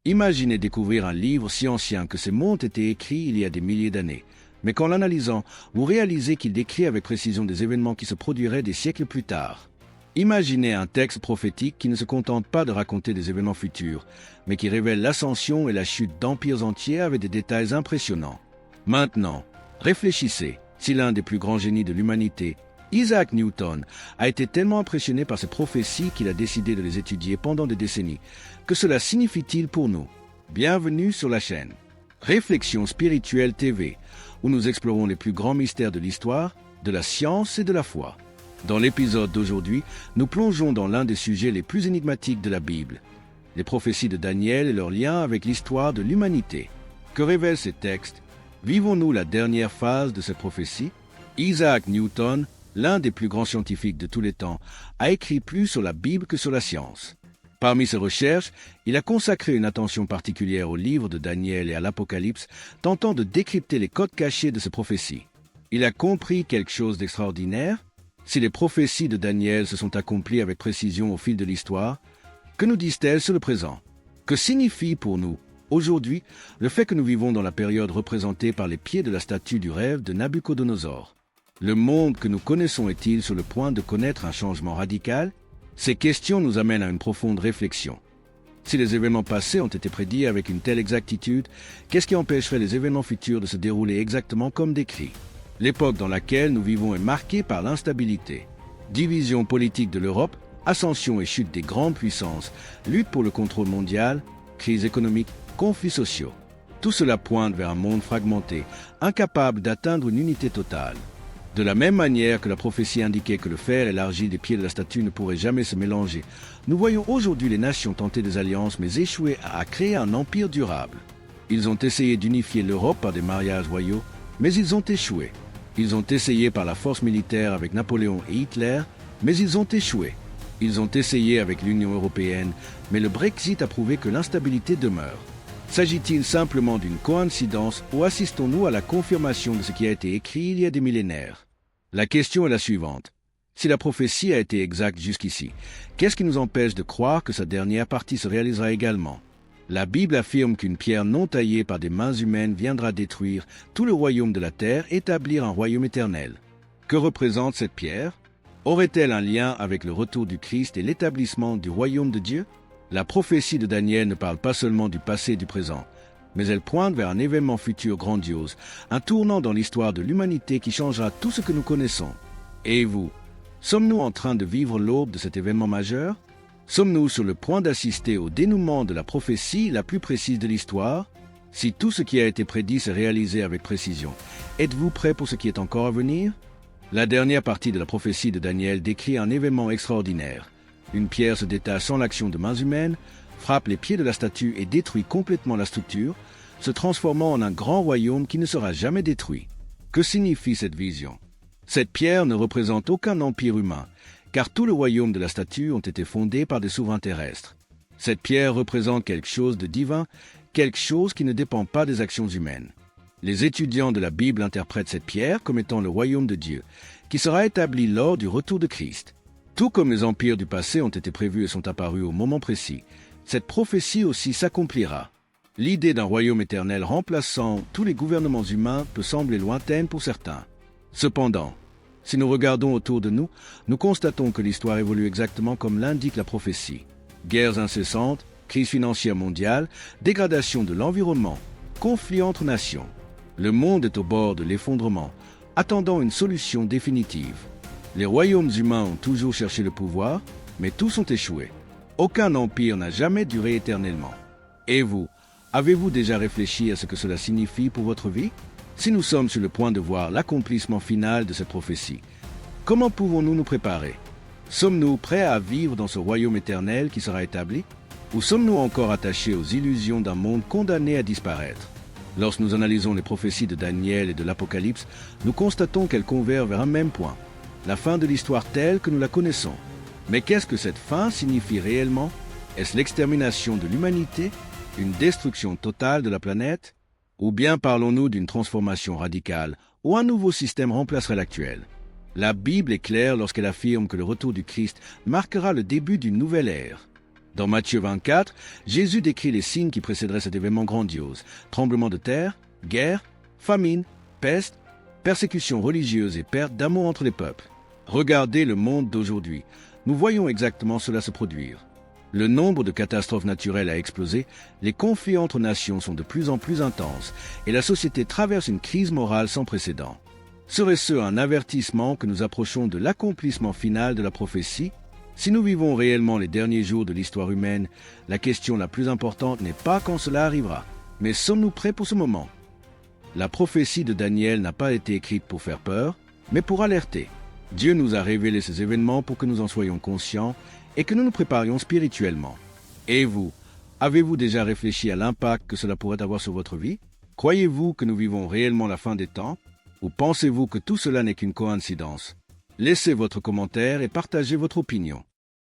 Imaginez découvrir un livre si ancien que ces mots ont été écrits il y a des milliers d'années. Mais qu'en l'analysant, vous réalisez qu'il décrit avec précision des événements qui se produiraient des siècles plus tard. Imaginez un texte prophétique qui ne se contente pas de raconter des événements futurs, mais qui révèle l'ascension et la chute d'empires entiers avec des détails impressionnants. Maintenant, réfléchissez, si l'un des plus grands génies de l'humanité, Isaac Newton, a été tellement impressionné par ces prophéties qu'il a décidé de les étudier pendant des décennies, que cela signifie-t-il pour nous? Bienvenue sur la chaîne Réflexion spirituelle TV, où nous explorons les plus grands mystères de l'histoire, de la science et de la foi. Dans l'épisode d'aujourd'hui, nous plongeons dans l'un des sujets les plus énigmatiques de la Bible, les prophéties de Daniel et leur lien avec l'histoire de l'humanité. Que révèlent ces textes? Vivons-nous la dernière phase de cette prophétie? Isaac Newton, l'un des plus grands scientifiques de tous les temps, a écrit plus sur la Bible que sur la science. Parmi ses recherches, il a consacré une attention particulière au livre de Daniel et à l'Apocalypse, tentant de décrypter les codes cachés de ces prophéties. Il a compris quelque chose d'extraordinaire. Si les prophéties de Daniel se sont accomplies avec précision au fil de l'histoire, que nous disent-elles sur le présent? Que signifie pour nous, aujourd'hui, le fait que nous vivons dans la période représentée par les pieds de la statue du rêve de Nabuchodonosor? Le monde que nous connaissons est-il sur le point de connaître un changement radical? Ces questions nous amènent à une profonde réflexion. Si les événements passés ont été prédits avec une telle exactitude, qu'est-ce qui empêcherait les événements futurs de se dérouler exactement comme décrit? L'époque dans laquelle nous vivons est marquée par l'instabilité. Division politique de l'Europe, ascension et chute des grandes puissances, lutte pour le contrôle mondial, crise économique, conflits sociaux. Tout cela pointe vers un monde fragmenté, incapable d'atteindre une unité totale. De la même manière que la prophétie indiquait que le fer et l'argile des pieds de la statue ne pourraient jamais se mélanger, nous voyons aujourd'hui les nations tenter des alliances mais échouer à créer un empire durable. Ils ont essayé d'unifier l'Europe par des mariages royaux, mais ils ont échoué. Ils ont essayé par la force militaire avec Napoléon et Hitler, mais ils ont échoué. Ils ont essayé avec l'Union européenne, mais le Brexit a prouvé que l'instabilité demeure. S'agit-il simplement d'une coïncidence ou assistons-nous à la confirmation de ce qui a été écrit il y a des millénaires? La question est la suivante. Si la prophétie a été exacte jusqu'ici, qu'est-ce qui nous empêche de croire que sa dernière partie se réalisera également? La Bible affirme qu'une pierre non taillée par des mains humaines viendra détruire tout le royaume de la terre et établir un royaume éternel. Que représente cette pierre? Aurait-elle un lien avec le retour du Christ et l'établissement du royaume de Dieu? La prophétie de Daniel ne parle pas seulement du passé et du présent, mais elle pointe vers un événement futur grandiose, un tournant dans l'histoire de l'humanité qui changera tout ce que nous connaissons. Et vous, sommes-nous en train de vivre l'aube de cet événement majeur? Sommes-nous sur le point d'assister au dénouement de la prophétie la plus précise de l'histoire? Si tout ce qui a été prédit s'est réalisé avec précision, êtes-vous prêts pour ce qui est encore à venir? La dernière partie de la prophétie de Daniel décrit un événement extraordinaire. Une pierre se détache sans l'action de mains humaines, frappe les pieds de la statue et détruit complètement la structure, se transformant en un grand royaume qui ne sera jamais détruit. Que signifie cette vision? Cette pierre ne représente aucun empire humain, car tout le royaume de la statue ont été fondés par des souverains terrestres. Cette pierre représente quelque chose de divin, quelque chose qui ne dépend pas des actions humaines. Les étudiants de la Bible interprètent cette pierre comme étant le royaume de Dieu, qui sera établi lors du retour de Christ. Tout comme les empires du passé ont été prévus et sont apparus au moment précis, cette prophétie aussi s'accomplira. L'idée d'un royaume éternel remplaçant tous les gouvernements humains peut sembler lointaine pour certains. Cependant, si nous regardons autour de nous, nous constatons que l'histoire évolue exactement comme l'indique la prophétie. Guerres incessantes, crise financière mondiale, dégradation de l'environnement, conflits entre nations. Le monde est au bord de l'effondrement, attendant une solution définitive. Les royaumes humains ont toujours cherché le pouvoir, mais tous ont échoué. Aucun empire n'a jamais duré éternellement. Et vous, avez-vous déjà réfléchi à ce que cela signifie pour votre vie? Si nous sommes sur le point de voir l'accomplissement final de cette prophétie, comment pouvons-nous nous préparer? Sommes-nous prêts à vivre dans ce royaume éternel qui sera établi? Ou sommes-nous encore attachés aux illusions d'un monde condamné à disparaître? Lorsque nous analysons les prophéties de Daniel et de l'Apocalypse, nous constatons qu'elles convergent vers un même point, la fin de l'histoire telle que nous la connaissons. Mais qu'est-ce que cette fin signifie réellement? Est-ce l'extermination de l'humanité? Une destruction totale de la planète? Ou bien parlons-nous d'une transformation radicale, où un nouveau système remplacerait l'actuel? La Bible est claire lorsqu'elle affirme que le retour du Christ marquera le début d'une nouvelle ère. Dans Matthieu 24, Jésus décrit les signes qui précéderaient cet événement grandiose. Tremblement de terre, guerre, famine, peste, persécution religieuse et perte d'amour entre les peuples. Regardez le monde d'aujourd'hui. Nous voyons exactement cela se produire. Le nombre de catastrophes naturelles a explosé, les conflits entre nations sont de plus en plus intenses et la société traverse une crise morale sans précédent. Serait-ce un avertissement que nous approchons de l'accomplissement final de la prophétie? Si nous vivons réellement les derniers jours de l'histoire humaine, la question la plus importante n'est pas quand cela arrivera, mais sommes-nous prêts pour ce moment? La prophétie de Daniel n'a pas été écrite pour faire peur, mais pour alerter. Dieu nous a révélé ces événements pour que nous en soyons conscients et que nous nous préparions spirituellement. Et vous, avez-vous déjà réfléchi à l'impact que cela pourrait avoir sur votre vie? Croyez-vous que nous vivons réellement la fin des temps? Ou pensez-vous que tout cela n'est qu'une coïncidence? Laissez votre commentaire et partagez votre opinion.